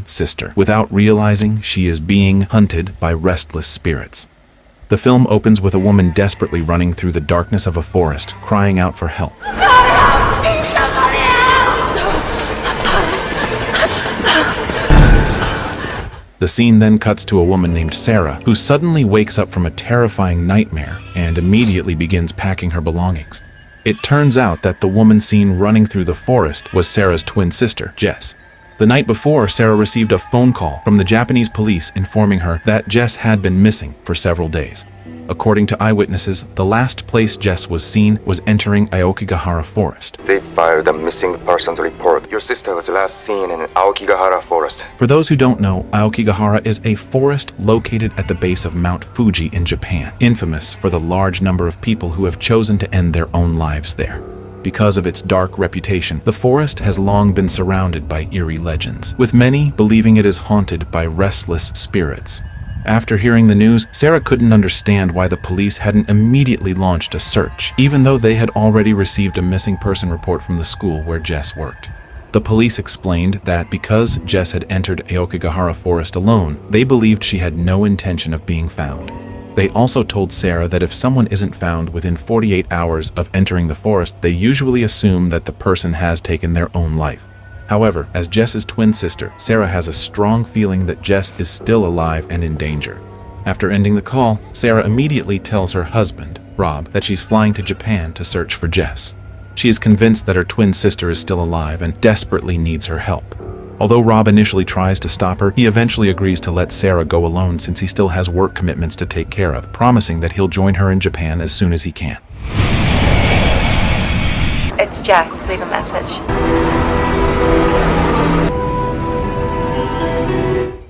sister, without realizing she is being hunted by restless spirits. The film opens with a woman desperately running through the darkness of a forest, crying out for help. The scene then cuts to a woman named Sarah, who suddenly wakes up from a terrifying nightmare and immediately begins packing her belongings. It turns out that the woman seen running through the forest was Sarah's twin sister, Jess. The night before, Sarah received a phone call from the Japanese police informing her that Jess had been missing for several days. According to eyewitnesses, the last place Jess was seen was entering Aokigahara Forest. They filed a missing persons report. Your sister was last seen in Aokigahara Forest. For those who don't know, Aokigahara is a forest located at the base of Mount Fuji in Japan, infamous for the large number of people who have chosen to end their own lives there. Because of its dark reputation, the forest has long been surrounded by eerie legends, with many believing it is haunted by restless spirits. After hearing the news, Sarah couldn't understand why the police hadn't immediately launched a search, even though they had already received a missing person report from the school where Jess worked. The police explained that because Jess had entered Aokigahara Forest alone, they believed she had no intention of being found. They also told Sarah that if someone isn't found within 48 hours of entering the forest, they usually assume that the person has taken their own life. However, as Jess's twin sister, Sarah has a strong feeling that Jess is still alive and in danger. After ending the call, Sarah immediately tells her husband, Rob, that she's flying to Japan to search for Jess. She is convinced that her twin sister is still alive and desperately needs her help. Although Rob initially tries to stop her, he eventually agrees to let Sarah go alone since he still has work commitments to take care of, promising that he'll join her in Japan as soon as he can. It's Jess. Leave a message.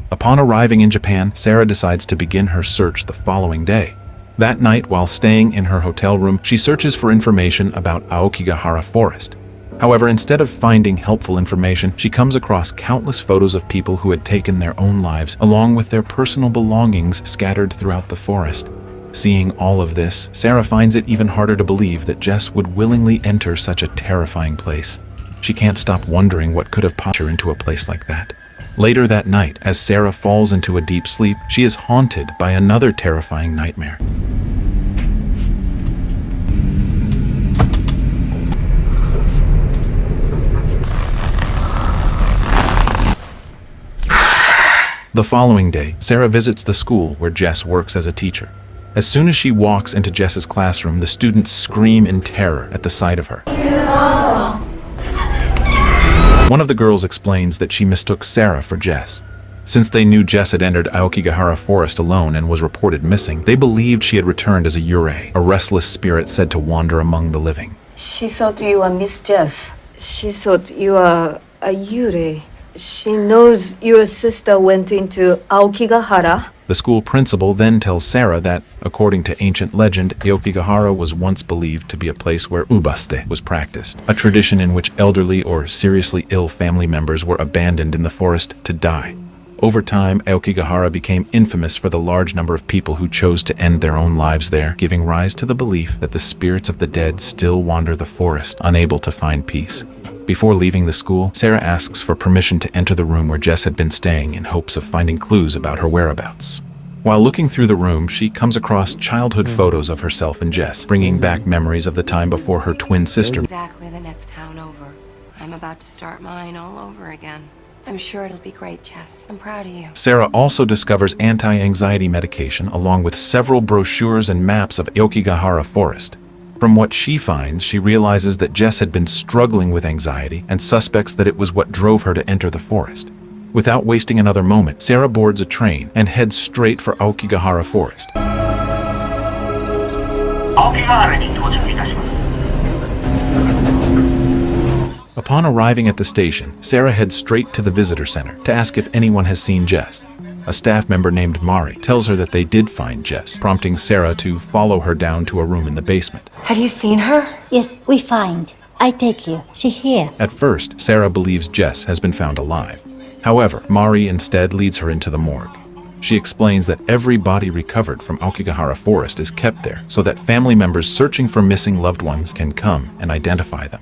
Upon arriving in Japan, Sarah decides to begin her search the following day. That night, while staying in her hotel room, she searches for information about Aokigahara Forest. However, instead of finding helpful information, she comes across countless photos of people who had taken their own lives, along with their personal belongings scattered throughout the forest. Seeing all of this, Sarah finds it even harder to believe that Jess would willingly enter such a terrifying place. She can't stop wondering what could have pushed her into a place like that. Later that night, as Sarah falls into a deep sleep, she is haunted by another terrifying nightmare. The following day, Sarah visits the school where Jess works as a teacher. As soon as she walks into Jess's classroom, the students scream in terror at the sight of her. One of the girls explains that she mistook Sarah for Jess. Since they knew Jess had entered Aokigahara Forest alone and was reported missing, they believed she had returned as a yurei, a restless spirit said to wander among the living. She thought you were Miss Jess. She thought you are a yurei. She knows your sister went into Aokigahara. The school principal then tells Sarah that, according to ancient legend, Aokigahara was once believed to be a place where ubaste was practiced, a tradition in which elderly or seriously ill family members were abandoned in the forest to die. Over time, Aokigahara became infamous for the large number of people who chose to end their own lives there, giving rise to the belief that the spirits of the dead still wander the forest, unable to find peace. Before leaving the school, Sarah asks for permission to enter the room where Jess had been staying in hopes of finding clues about her whereabouts. While looking through the room, she comes across childhood photos of herself and Jess, bringing back memories of the time before her twin sister. Exactly the next town over. I'm about to start mine all over again. I'm sure it'll be great, Jess. I'm proud of you. Sarah also discovers anti-anxiety medication along with several brochures and maps of Aokigahara Forest. From what she finds, she realizes that Jess had been struggling with anxiety and suspects that it was what drove her to enter the forest. Without wasting another moment, Sarah boards a train and heads straight for Aokigahara Forest. Upon arriving at the station, Sarah heads straight to the visitor center to ask if anyone has seen Jess. A staff member named Mari tells her that they did find Jess, prompting Sarah to follow her down to a room in the basement. Have you seen her? Yes, we find. I take you. She here. At first, Sarah believes Jess has been found alive. However, Mari instead leads her into the morgue. She explains that every body recovered from Aokigahara Forest is kept there so that family members searching for missing loved ones can come and identify them.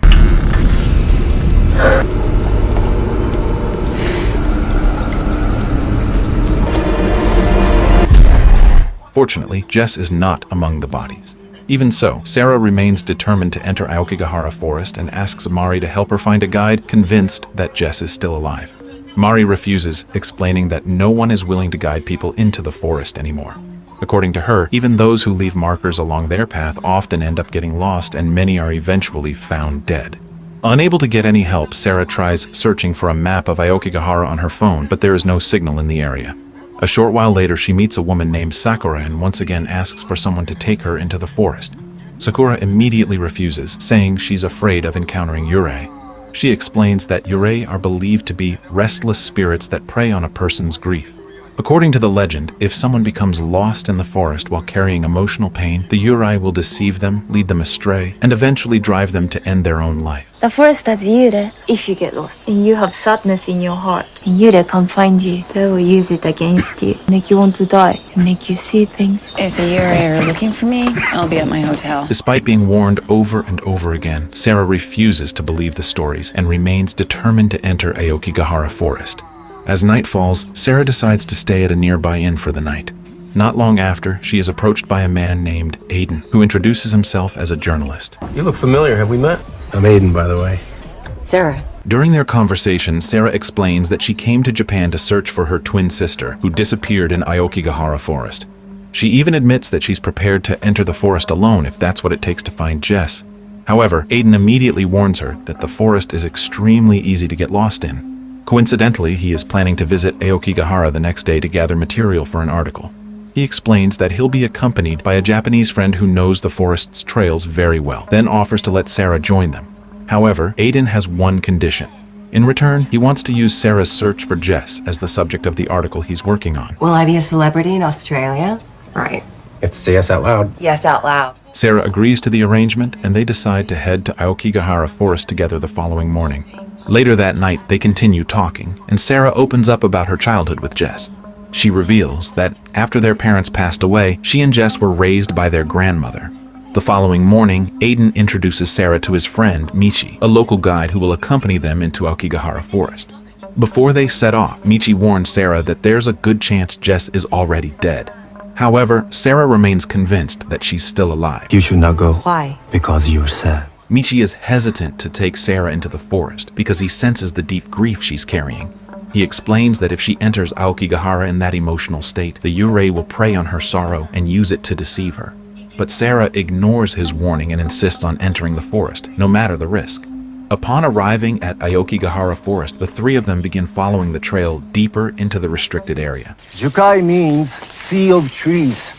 Fortunately, Jess is not among the bodies. Even so, Sarah remains determined to enter Aokigahara Forest and asks Mari to help her find a guide, convinced that Jess is still alive. Mari refuses, explaining that no one is willing to guide people into the forest anymore. According to her, even those who leave markers along their path often end up getting lost, and many are eventually found dead. Unable to get any help, Sarah tries searching for a map of Aokigahara on her phone, but there is no signal in the area. A short while later, she meets a woman named Sakura and once again asks for someone to take her into the forest. Sakura immediately refuses, saying she's afraid of encountering yurei. She explains that yurei are believed to be restless spirits that prey on a person's grief. According to the legend, if someone becomes lost in the forest while carrying emotional pain, the yurei will deceive them, lead them astray, and eventually drive them to end their own life. The forest has yure. If you get lost and you have sadness in your heart, And yure can find you. They will use it against you, make you want to die, and make you see things. If the Yurei are looking for me, I'll be at my hotel. Despite being warned over and over again, Sarah refuses to believe the stories and remains determined to enter Aokigahara Forest. As night falls, Sarah decides to stay at a nearby inn for the night. Not long after, she is approached by a man named Aiden, who introduces himself as a journalist. You look familiar. Have we met? I'm Aiden, by the way. Sarah. During their conversation, Sarah explains that she came to Japan to search for her twin sister, who disappeared in Aokigahara Forest. She even admits that she's prepared to enter the forest alone if that's what it takes to find Jess. However, Aiden immediately warns her that the forest is extremely easy to get lost in. Coincidentally, he is planning to visit Aokigahara the next day to gather material for an article. He explains that he'll be accompanied by a Japanese friend who knows the forest's trails very well, then offers to let Sarah join them. However, Aiden has one condition. In return, he wants to use Sarah's search for Jess as the subject of the article he's working on. Will I be a celebrity in Australia? Right. You have to say yes out loud. Yes, out loud. Sarah agrees to the arrangement, and they decide to head to Aokigahara Forest together the following morning. Later that night, they continue talking, and Sarah opens up about her childhood with Jess. She reveals that after their parents passed away, she and Jess were raised by their grandmother. The following morning, Aiden introduces Sarah to his friend, Michi, a local guide who will accompany them into Aokigahara Forest. Before they set off, Michi warns Sarah that there's a good chance Jess is already dead. However, Sarah remains convinced that she's still alive. You should not go. Why? Because you're sad. Michi is hesitant to take Sarah into the forest because he senses the deep grief she's carrying. He explains that if she enters Aokigahara in that emotional state, the yurei will prey on her sorrow and use it to deceive her. But Sarah ignores his warning and insists on entering the forest, no matter the risk. Upon arriving at Aokigahara Forest, the three of them begin following the trail deeper into the restricted area. Jukai means sea of trees.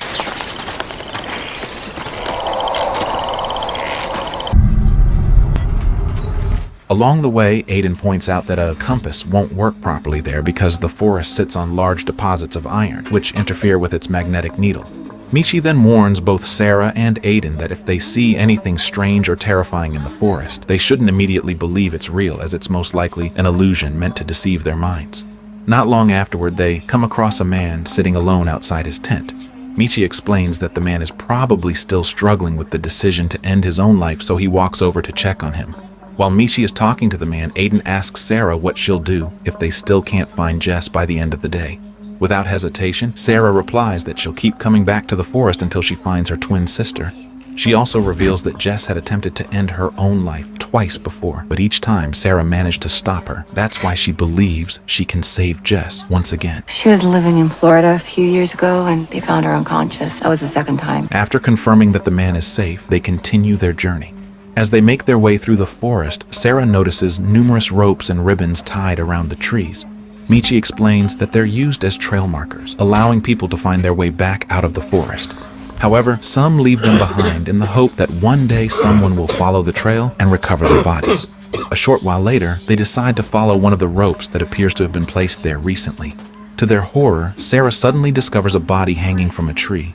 Along the way, Aiden points out that a compass won't work properly there because the forest sits on large deposits of iron, which interfere with its magnetic needle. Michi then warns both Sarah and Aiden that if they see anything strange or terrifying in the forest, they shouldn't immediately believe it's real, as it's most likely an illusion meant to deceive their minds. Not long afterward, they come across a man sitting alone outside his tent. Michi explains that the man is probably still struggling with the decision to end his own life, so he walks over to check on him. While Michi is talking to the man, Aiden asks Sarah what she'll do if they still can't find Jess by the end of the day. Without hesitation, Sarah replies that she'll keep coming back to the forest until she finds her twin sister. She also reveals that Jess had attempted to end her own life twice before, but each time Sarah managed to stop her. That's why she believes she can save Jess once again. She was living in Florida a few years ago and they found her unconscious. That was the second time. After confirming that the man is safe, they continue their journey. As they make their way through the forest, Sarah notices numerous ropes and ribbons tied around the trees. Michi explains that they're used as trail markers, allowing people to find their way back out of the forest. However, some leave them behind in the hope that one day someone will follow the trail and recover their bodies. A short while later, they decide to follow one of the ropes that appears to have been placed there recently. To their horror, Sarah suddenly discovers a body hanging from a tree.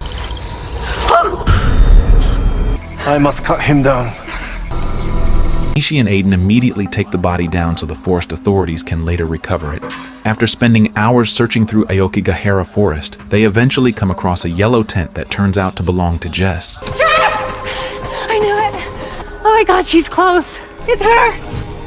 I must cut him down. Michi and Aiden immediately take the body down so the forest authorities can later recover it. After spending hours searching through Aokigahara Forest, they eventually come across a yellow tent that turns out to belong to Jess. Jess! I knew it. Oh my God, she's close. It's her.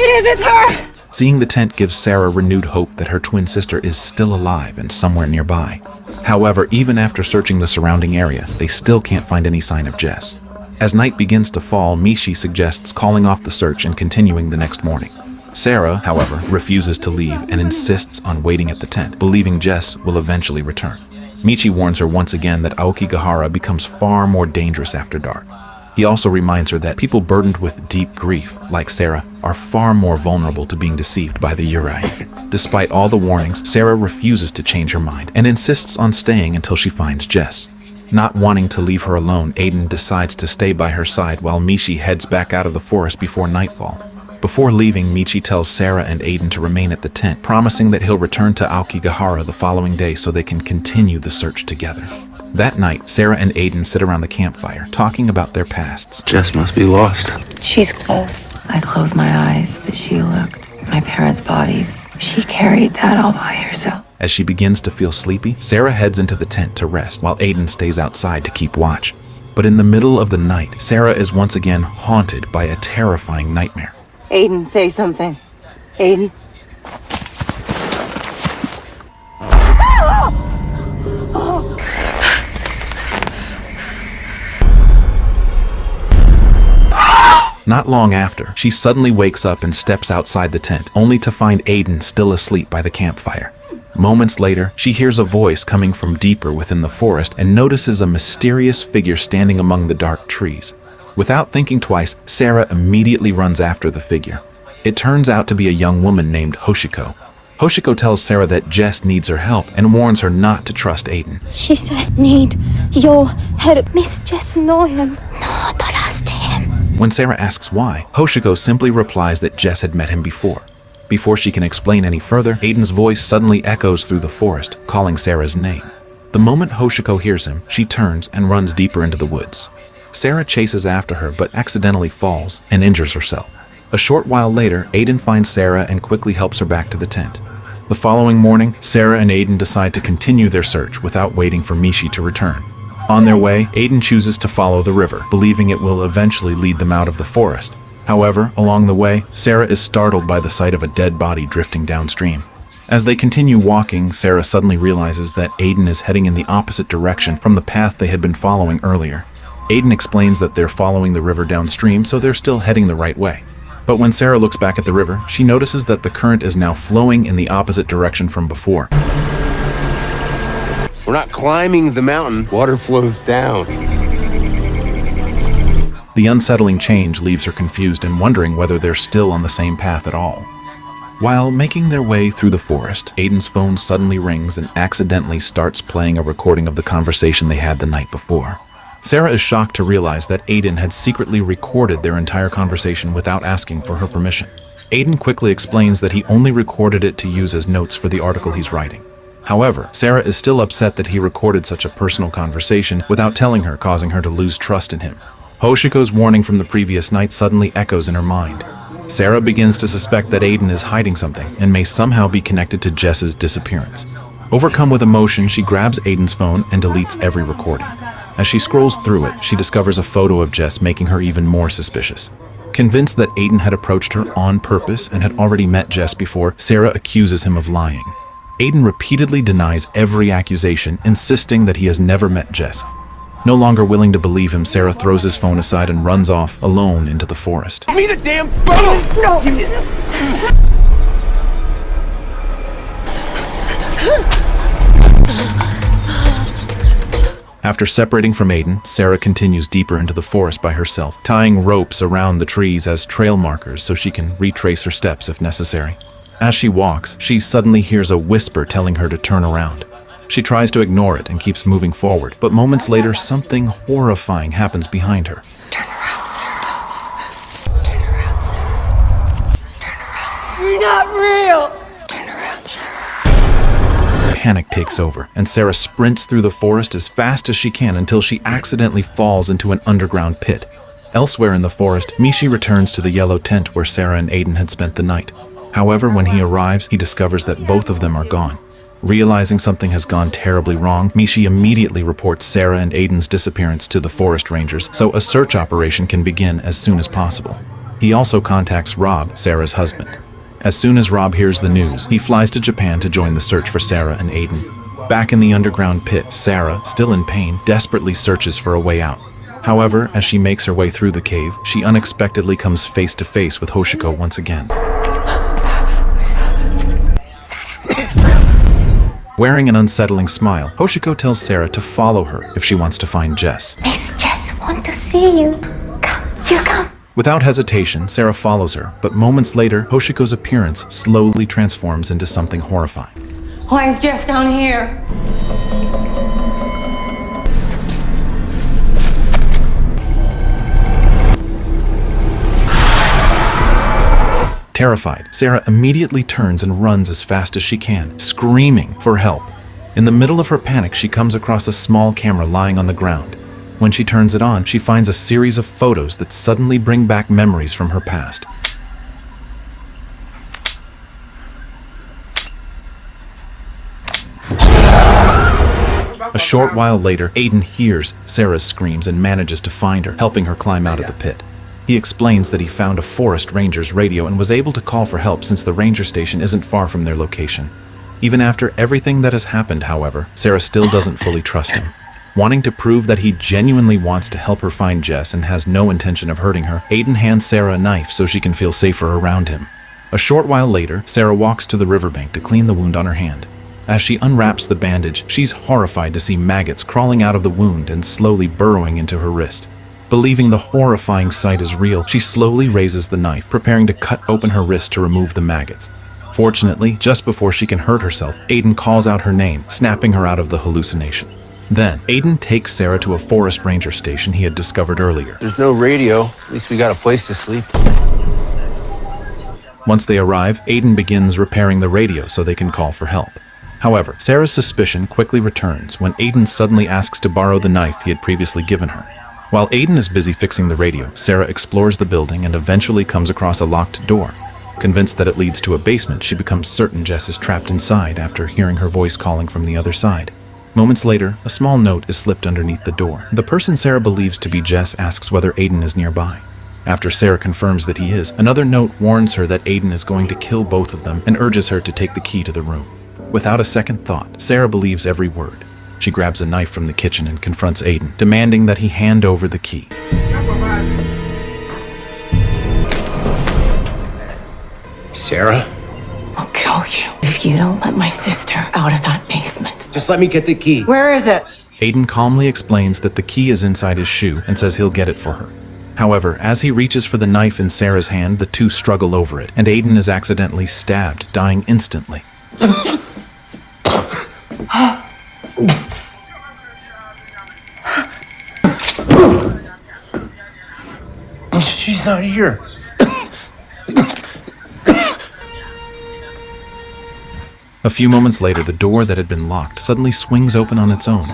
It's her. Seeing the tent gives Sarah renewed hope that her twin sister is still alive and somewhere nearby. However, even after searching the surrounding area, they still can't find any sign of Jess. As night begins to fall, Mishi suggests calling off the search and continuing the next morning. Sarah, however, refuses to leave and insists on waiting at the tent, believing Jess will eventually return. Michi warns her once again that Aokigahara becomes far more dangerous after dark. He also reminds her that people burdened with deep grief, like Sarah, are far more vulnerable to being deceived by the Yurei. Despite all the warnings, Sarah refuses to change her mind and insists on staying until she finds Jess. Not wanting to leave her alone, Aiden decides to stay by her side while Michi heads back out of the forest before nightfall. Before leaving, Michi tells Sarah and Aiden to remain at the tent, promising that he'll return to Aokigahara the following day so they can continue the search together. That night, Sarah and Aiden sit around the campfire, talking about their pasts. Jess must be lost. She's close. I closed my eyes, but she looked. My parents' bodies. She carried that all by herself. As she begins to feel sleepy, Sarah heads into the tent to rest, while Aiden stays outside to keep watch. But in the middle of the night, Sarah is once again haunted by a terrifying nightmare. Aiden, say something. Aiden. Not long after, she suddenly wakes up and steps outside the tent, only to find Aiden still asleep by the campfire. Moments later, she hears a voice coming from deeper within the forest and notices a mysterious figure standing among the dark trees. Without thinking twice, Sarah immediately runs after the figure. It turns out to be a young woman named Hoshiko. Hoshiko tells Sarah that Jess needs her help and warns her not to trust Aiden. She said, need your help. Miss Jess know him. No, trust him. When Sarah asks why, Hoshiko simply replies that Jess had met him before. Before she can explain any further, Aiden's voice suddenly echoes through the forest, calling Sarah's name. The moment Hoshiko hears him, she turns and runs deeper into the woods. Sarah chases after her but accidentally falls and injures herself. A short while later, Aiden finds Sarah and quickly helps her back to the tent. The following morning, Sarah and Aiden decide to continue their search without waiting for Mishi to return. On their way, Aiden chooses to follow the river, believing it will eventually lead them out of the forest. However, along the way, Sarah is startled by the sight of a dead body drifting downstream. As they continue walking, Sarah suddenly realizes that Aiden is heading in the opposite direction from the path they had been following earlier. Aiden explains that they're following the river downstream, so they're still heading the right way. But when Sarah looks back at the river, she notices that the current is now flowing in the opposite direction from before. We're not climbing the mountain. Water flows down. The unsettling change leaves her confused and wondering whether they're still on the same path at all. While making their way through the forest, Aiden's phone suddenly rings and accidentally starts playing a recording of the conversation they had the night before. Sarah is shocked to realize that Aiden had secretly recorded their entire conversation without asking for her permission. Aiden quickly explains that he only recorded it to use as notes for the article he's writing. However, Sarah is still upset that he recorded such a personal conversation without telling her, causing her to lose trust in him. Hoshiko's warning from the previous night suddenly echoes in her mind. Sarah begins to suspect that Aiden is hiding something and may somehow be connected to Jess's disappearance. Overcome with emotion, she grabs Aiden's phone and deletes every recording. As she scrolls through it, she discovers a photo of Jess, making her even more suspicious. Convinced that Aiden had approached her on purpose and had already met Jess before, Sarah accuses him of lying. Aiden repeatedly denies every accusation, insisting that he has never met Jess. No longer willing to believe him, Sarah throws his phone aside and runs off, alone, into the forest. Give me the damn phone! No! Give me After separating from Aiden, Sarah continues deeper into the forest by herself, tying ropes around the trees as trail markers so she can retrace her steps if necessary. As she walks, she suddenly hears a whisper telling her to turn around. She tries to ignore it and keeps moving forward, but moments later, something horrifying happens behind her. Turn around, Sarah. Turn around, Sarah. Turn around, Sarah. You're not real! Turn around, Sarah. Panic takes over, and Sarah sprints through the forest as fast as she can until she accidentally falls into an underground pit. Elsewhere in the forest, Mishi returns to the yellow tent where Sarah and Aiden had spent the night. However, when he arrives, he discovers that both of them are gone. Realizing something has gone terribly wrong, Mishi immediately reports Sarah and Aiden's disappearance to the forest rangers so a search operation can begin as soon as possible. He also contacts Rob, Sarah's husband. As soon as Rob hears the news, he flies to Japan to join the search for Sarah and Aiden. Back in the underground pit, Sarah, still in pain, desperately searches for a way out. However, as she makes her way through the cave, she unexpectedly comes face to face with Hoshiko once again. Wearing an unsettling smile, Hoshiko tells Sarah to follow her if she wants to find Jess. Miss Jess want to see you. Come, you come. Without hesitation, Sarah follows her, but moments later, Hoshiko's appearance slowly transforms into something horrifying. Why is Jess down here? Terrified, Sarah immediately turns and runs as fast as she can, screaming for help. In the middle of her panic, she comes across a small camera lying on the ground. When she turns it on, she finds a series of photos that suddenly bring back memories from her past. A short while later, Aiden hears Sarah's screams and manages to find her, helping her climb out of the pit. He explains that he found a forest ranger's radio and was able to call for help since the ranger station isn't far from their location. Even after everything that has happened, however, Sarah still doesn't fully trust him. Wanting to prove that he genuinely wants to help her find Jess and has no intention of hurting her, Aiden hands Sarah a knife so she can feel safer around him. A short while later, Sarah walks to the riverbank to clean the wound on her hand. As she unwraps the bandage, she's horrified to see maggots crawling out of the wound and slowly burrowing into her wrist. Believing the horrifying sight is real, she slowly raises the knife, preparing to cut open her wrist to remove the maggots. Fortunately, just before she can hurt herself, Aiden calls out her name, snapping her out of the hallucination. Then, Aiden takes Sarah to a forest ranger station he had discovered earlier. There's no radio. At least we got a place to sleep. Once they arrive, Aiden begins repairing the radio so they can call for help. However, Sarah's suspicion quickly returns when Aiden suddenly asks to borrow the knife he had previously given her. While Aiden is busy fixing the radio, Sarah explores the building and eventually comes across a locked door. Convinced that it leads to a basement, she becomes certain Jess is trapped inside after hearing her voice calling from the other side. Moments later, a small note is slipped underneath the door. The person Sarah believes to be Jess asks whether Aiden is nearby. After Sarah confirms that he is, another note warns her that Aiden is going to kill both of them and urges her to take the key to the room. Without a second thought, Sarah believes every word. She grabs a knife from the kitchen and confronts Aiden, demanding that he hand over the key. Sarah? I'll kill you if you don't let my sister out of that basement. Just let me get the key. Where is it? Aiden calmly explains that the key is inside his shoe and says he'll get it for her. However, as he reaches for the knife in Sarah's hand, the two struggle over it, and Aiden is accidentally stabbed, dying instantly. She's not here. A few moments later, the door that had been locked suddenly swings open on its own.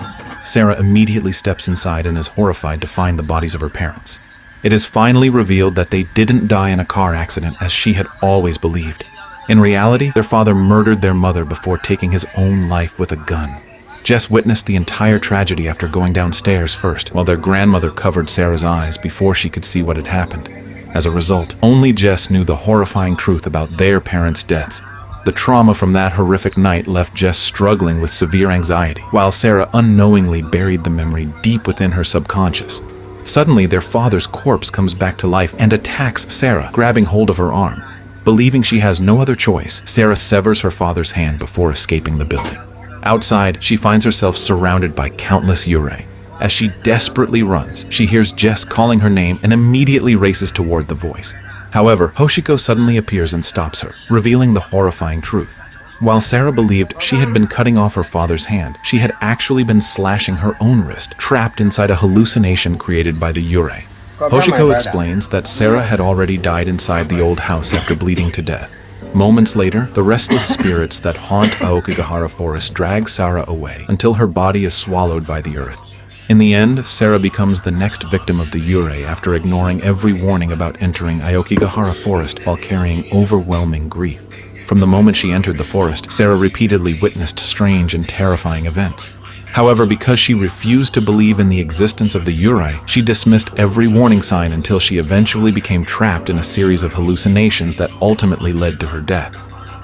Sarah immediately steps inside and is horrified to find the bodies of her parents. It is finally revealed that they didn't die in a car accident as she had always believed. In reality, their father murdered their mother before taking his own life with a gun. Jess witnessed the entire tragedy after going downstairs first, while their grandmother covered Sarah's eyes before she could see what had happened. As a result, only Jess knew the horrifying truth about their parents' deaths. The trauma from that horrific night left Jess struggling with severe anxiety, while Sarah unknowingly buried the memory deep within her subconscious. Suddenly, their father's corpse comes back to life and attacks Sarah, grabbing hold of her arm. Believing she has no other choice, Sarah severs her father's hand before escaping the building. Outside, she finds herself surrounded by countless yurei. As she desperately runs, she hears Jess calling her name and immediately races toward the voice. However, Hoshiko suddenly appears and stops her, revealing the horrifying truth. While Sarah believed she had been cutting off her father's hand, she had actually been slashing her own wrist, trapped inside a hallucination created by the yurei. Hoshiko explains that Sarah had already died inside the old house after bleeding to death. Moments later, the restless spirits that haunt Aokigahara Forest drag Sarah away until her body is swallowed by the earth. In the end, Sarah becomes the next victim of the yurei after ignoring every warning about entering Aokigahara Forest while carrying overwhelming grief. From the moment she entered the forest, Sarah repeatedly witnessed strange and terrifying events. However, because she refused to believe in the existence of the Yurei, she dismissed every warning sign until she eventually became trapped in a series of hallucinations that ultimately led to her death.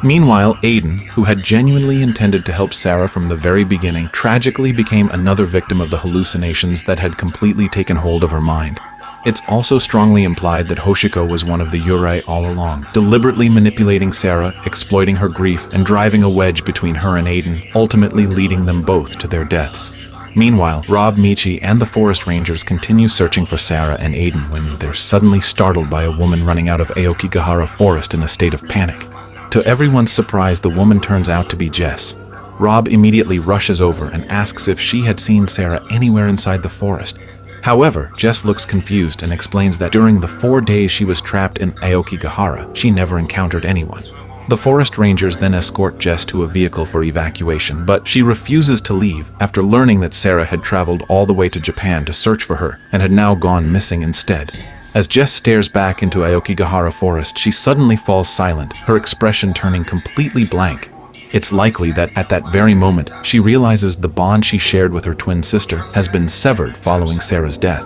Meanwhile, Aiden, who had genuinely intended to help Sarah from the very beginning, tragically became another victim of the hallucinations that had completely taken hold of her mind. It's also strongly implied that Hoshiko was one of the Yurei all along, deliberately manipulating Sarah, exploiting her grief, and driving a wedge between her and Aiden, ultimately leading them both to their deaths. Meanwhile, Rob, Michi, and the forest rangers continue searching for Sarah and Aiden when they're suddenly startled by a woman running out of Aokigahara Forest in a state of panic. To everyone's surprise, the woman turns out to be Jess. Rob immediately rushes over and asks if she had seen Sarah anywhere inside the forest. However, Jess looks confused and explains that during the 4 days she was trapped in Aokigahara, she never encountered anyone. The forest rangers then escort Jess to a vehicle for evacuation, but she refuses to leave after learning that Sarah had traveled all the way to Japan to search for her and had now gone missing instead. As Jess stares back into Aokigahara Forest, she suddenly falls silent, her expression turning completely blank. It's likely that at that very moment, she realizes the bond she shared with her twin sister has been severed following Sarah's death.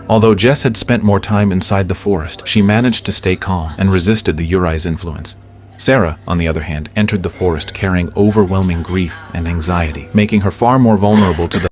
Although Jess had spent more time inside the forest, she managed to stay calm and resisted the Yurei's influence. Sarah, on the other hand, entered the forest carrying overwhelming grief and anxiety, making her far more vulnerable to the